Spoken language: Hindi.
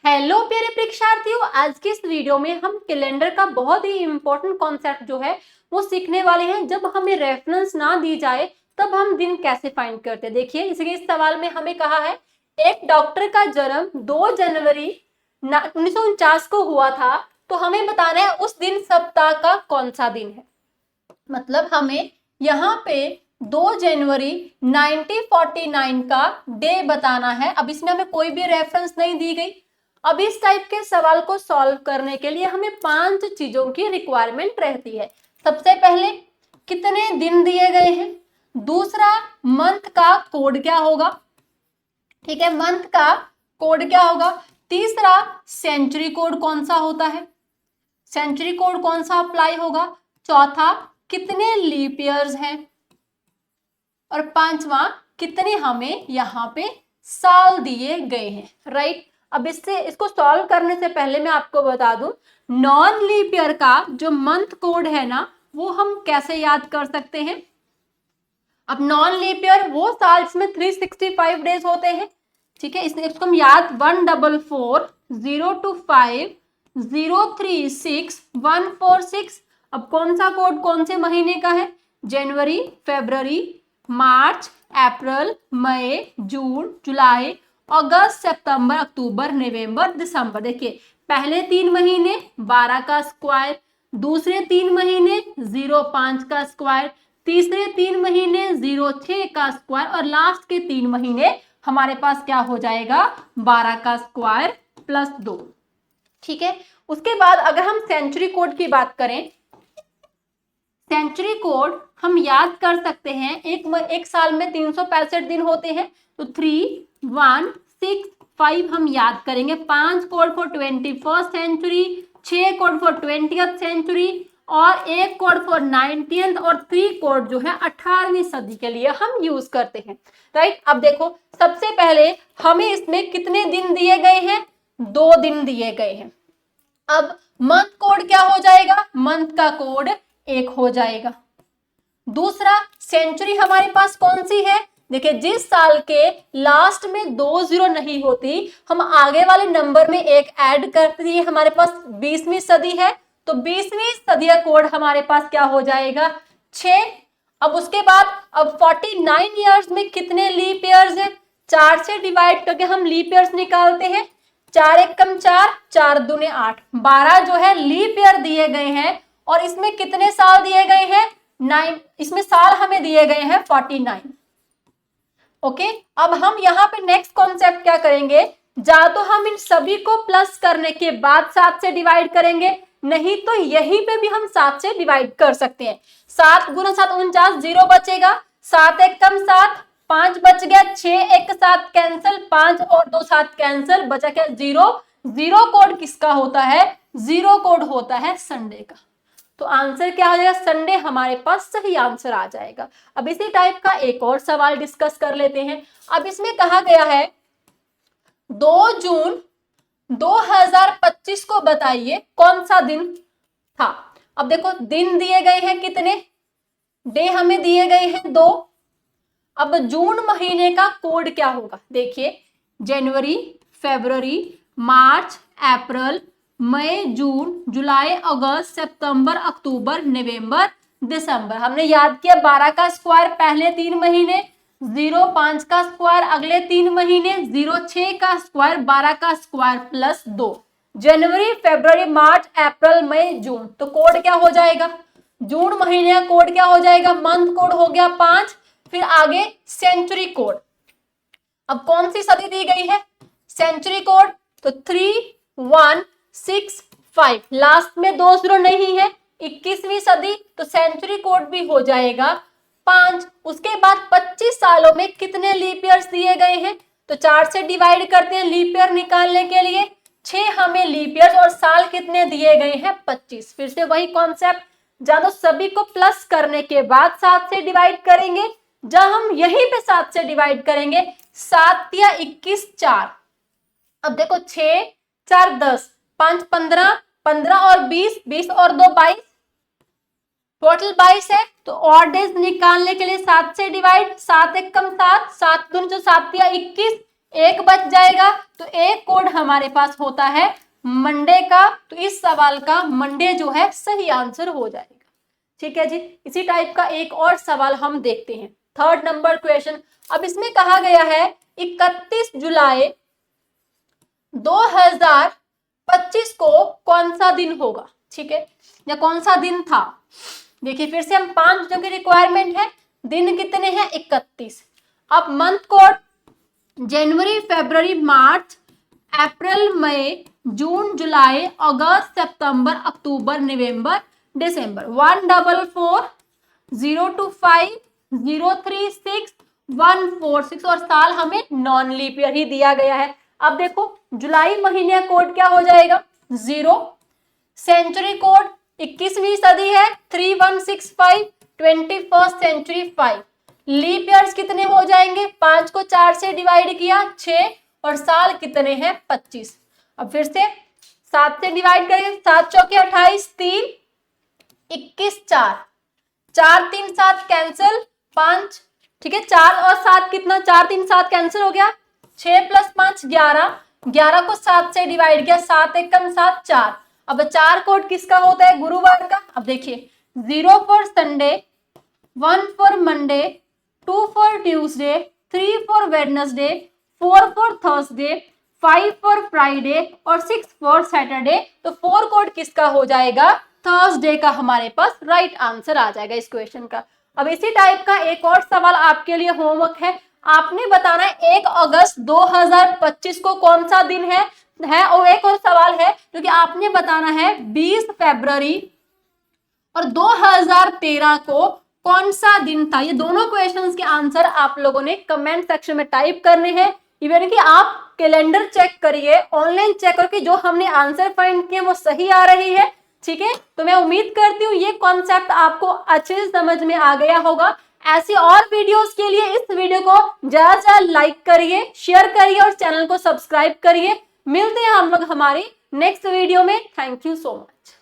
हेलो प्यारे परीक्षार्थियों, आज के इस वीडियो में हम कैलेंडर का बहुत ही इंपॉर्टेंट कॉन्सेप्ट जो है वो सीखने वाले हैं। जब हमें रेफरेंस ना दी जाए तब हम दिन कैसे फाइंड करते हैं। देखिए, इस सवाल में हमें कहा है एक डॉक्टर का जन्म 2 जनवरी 1949 को हुआ था, तो हमें बताना है उस दिन सप्ताह का कौन सा दिन है। मतलब हमें यहाँ पे 2 जनवरी 1949 का डे बताना है। अब इसमें हमें कोई भी रेफरेंस नहीं दी गई। अब इस टाइप के सवाल को सॉल्व करने के लिए हमें 5 चीजों की रिक्वायरमेंट रहती है। सबसे पहले कितने दिन दिए गए हैं, दूसरा मंथ का कोड क्या होगा, ठीक है, मंथ का कोड क्या होगा, तीसरा सेंचुरी कोड कौन सा होता है, सेंचुरी कोड कौन सा अप्लाई होगा, चौथा कितने लीप ईयर्स हैं, और पांचवा कितने हमें यहाँ पे साल दिए गए हैं। राइट, अब इसको सॉल्व करने से पहले मैं आपको बता दूं, नॉन लीप ईयर का जो मंथ कोड है ना, वो हम कैसे याद कर सकते हैं। अब नॉन लीप ईयर वो साल जिसमें 365 डेज होते हैं, ठीक है, इसको हम याद 144025036 अब कौन सा कोड कौन से महीने का है, जनवरी, फरवरी, मार्च, अप्रैल, मई, जून, जुलाई, अगस्त, सितंबर, अक्टूबर, नवंबर, दिसंबर। देखिए, पहले 3 महीने 12 का स्क्वायर, दूसरे 3 महीने 0.5 का स्क्वायर, तीसरे 3 महीने 0.6 का स्क्वायर, और लास्ट के 3 महीने हमारे पास क्या हो जाएगा 12 का स्क्वायर प्लस 2। ठीक है, उसके बाद अगर हम सेंचुरी कोड की बात करें, सेंचुरी कोड हम याद कर सकते हैं, एक साल में 365 दिन होते हैं, तो 3165 हम याद करेंगे। 5 code for 21st century, 6 code for 20th century, और 1 कोड फॉर 19th, और 3 कोड जो है 18वीं सदी के लिए हम यूज करते हैं। राइट, अब देखो, सबसे पहले हमें इसमें कितने दिन दिए गए हैं, 2 दिन दिए गए हैं। अब मंथ कोड क्या हो जाएगा, मंथ का कोड 1 हो जाएगा। दूसरा, सेंचुरी हमारे पास कौन सी है, देखिए, जिस साल के लास्ट में 2 जीरो नहीं होती, हम आगे वाले नंबर में 1 ऐड करते हैं। हमारे पास 20वीं सदी है, तो 20वीं सदी का कोड हमारे पास क्या हो जाएगा 6। अब उसके बाद अब 49 ईयर्स में कितने लीप ईयर्स है, 4 से डिवाइड करके हम लीप ईयर्स निकालते हैं। 4 एकम 4, 4 दूने 8, 12 जो है लीप ईयर दिए गए हैं, और इसमें कितने साल दिए गए हैं 9, इसमें साल हमें दिए गए हैं 49। ओके, अब हम यहाँ पे नेक्स्ट कॉन्सेप्ट क्या करेंगे, या तो हम इन सभी को प्लस करने के बाद 7 से डिवाइड करेंगे, नहीं तो यहीं पे भी हम 7 से डिवाइड कर सकते हैं। 7 गुना 7 49, 0 बचेगा, 7 एकम 7, 5 बच गया, 6 1 7 कैंसिल, 5 और 2 7 कैंसिल, बचा क्या 0। 0 कोड किसका होता है, 0 कोड होता है संडे का। तो आंसर क्या हो जाएगा, संडे हमारे पास सही आंसर आ जाएगा। अब इसी टाइप का एक और सवाल डिस्कस कर लेते हैं। अब इसमें कहा गया है 2 जून 2025 को बताइए कौन सा दिन था। अब देखो, दिन दिए गए हैं कितने, डे हमें दिए गए हैं 2। अब जून महीने का कोड क्या होगा, देखिए, जनवरी, फरवरी, मार्च, अप्रैल, मई, जून, जुलाई, अगस्त, सितंबर, अक्टूबर, नवंबर, दिसंबर। हमने याद किया 12 का स्क्वायर पहले 3 महीने, 0.5 का स्क्वायर अगले 3 महीने, 0.6 का स्क्वायर 12 का स्क्वायर प्लस 2। जनवरी, फरवरी, मार्च, अप्रैल, मई, जून, तो कोड क्या हो जाएगा, जून महीने का कोड क्या हो जाएगा, मंथ कोड हो गया 5। फिर आगे सेंचुरी कोड, अब कौन सी सदी दी गई है, सेंचुरी कोड, तो 3165, लास्ट में 2 जीरो नहीं है, 21वीं सदी, तो सेंचुरी कोड भी हो जाएगा 5। उसके बाद 25 सालों में कितने लीप ईयर्स दिए गए हैं, तो 4 से डिवाइड करते हैं लीप ईयर निकालने के लिए, 6 हमें लीप ईयर्स, और साल कितने दिए गए हैं 25। फिर से वही कॉन्सेप्ट, जहां तो सभी को प्लस करने के बाद 7 से डिवाइड करेंगे, जब हम यहीं पे 7 से डिवाइड करेंगे, 7 या 21 4। अब देखो, 6 4 10, 5 15, 15 और 20, 20 और 2 22, टोटल 22 है। तो ऑड डेज निकालने के लिए 7 से डिवाइड, 7 एकम 7, 7 दूनी 7 या 21, एक बच जाएगा, तो एक कोड हमारे पास होता है मंडे का, तो इस सवाल का मंडे जो है सही आंसर हो जाएगा। ठीक है जी। इसी टाइप का एक और सवाल हम देखते हैं, 3rd नंबर क्वेश्चन। अब इसमें कहा गया है 31 जुलाई 2025 को कौन सा दिन होगा, ठीक है, या कौन सा दिन था। देखिए फिर से हम 5 दिनों की रिक्वायरमेंट है, दिन कितने हैं 31। अब मंथ कोड जनवरी, फरवरी, मार्च, अप्रैल, मई, जून, जुलाई, अगस्त, सितंबर, अक्टूबर, नवंबर, दिसंबर। 144025036 और साल हमें नॉन लीप ईयर ही दिया गया है। अब देखो जुलाई महीने कोड क्या हो जाएगा 0, सेंचुरी कोड 21वीं सदी है 3165, 21st सेंचुरी 5। लीप ईयर्स कितने हो जाएंगे, 5 को 4 से डिवाइड किया 6, और साल कितने हैं 25। अब फिर से 7 से डिवाइड करेंगे, 7 चौके 28, 3 21 4, 4 3 7 कैंसिल 5, ठीक है, 4 और 7 कितना, 4 3 7 कैंसिल हो गया, 6 + 5 11, 11 को 7 से डिवाइड किया, 7 1 7 4। अब 4 कोड किसका होता है, गुरुवार का। अब देखिए 0 for Sunday, 1 for Monday, 2 for Tuesday, 3 for Wednesday, 4 for Thursday, 5 for Friday और 6 फॉर सैटरडे। तो 4 कोड किसका हो जाएगा, थर्सडे का हमारे पास राइट आंसर आ जाएगा इस क्वेश्चन का। अब इसी टाइप का एक और सवाल आपके लिए होमवर्क है, आपने बताना है 1 अगस्त 2025 को कौन सा दिन है। और एक और सवाल है जो कि आपने बताना है 20 फरवरी और 2013 को कौन सा दिन था। ये दोनों क्वेश्चंस के आंसर आप लोगों ने कमेंट सेक्शन में टाइप करने हैं। इवन कि आप कैलेंडर चेक करिए, ऑनलाइन चेक करके जो हमने आंसर फाइंड किए वो सही आ रही है, ठीक है। तो मैं उम्मीद करती हूँ ये कॉन्सेप्ट आपको अच्छे से समझ में आ गया होगा। ऐसी और वीडियोस के लिए इस वीडियो को ज्यादा से ज्यादा लाइक करिए, शेयर करिए और चैनल को सब्सक्राइब करिए। मिलते हैं हम लोग हमारी नेक्स्ट वीडियो में। Thank you so much.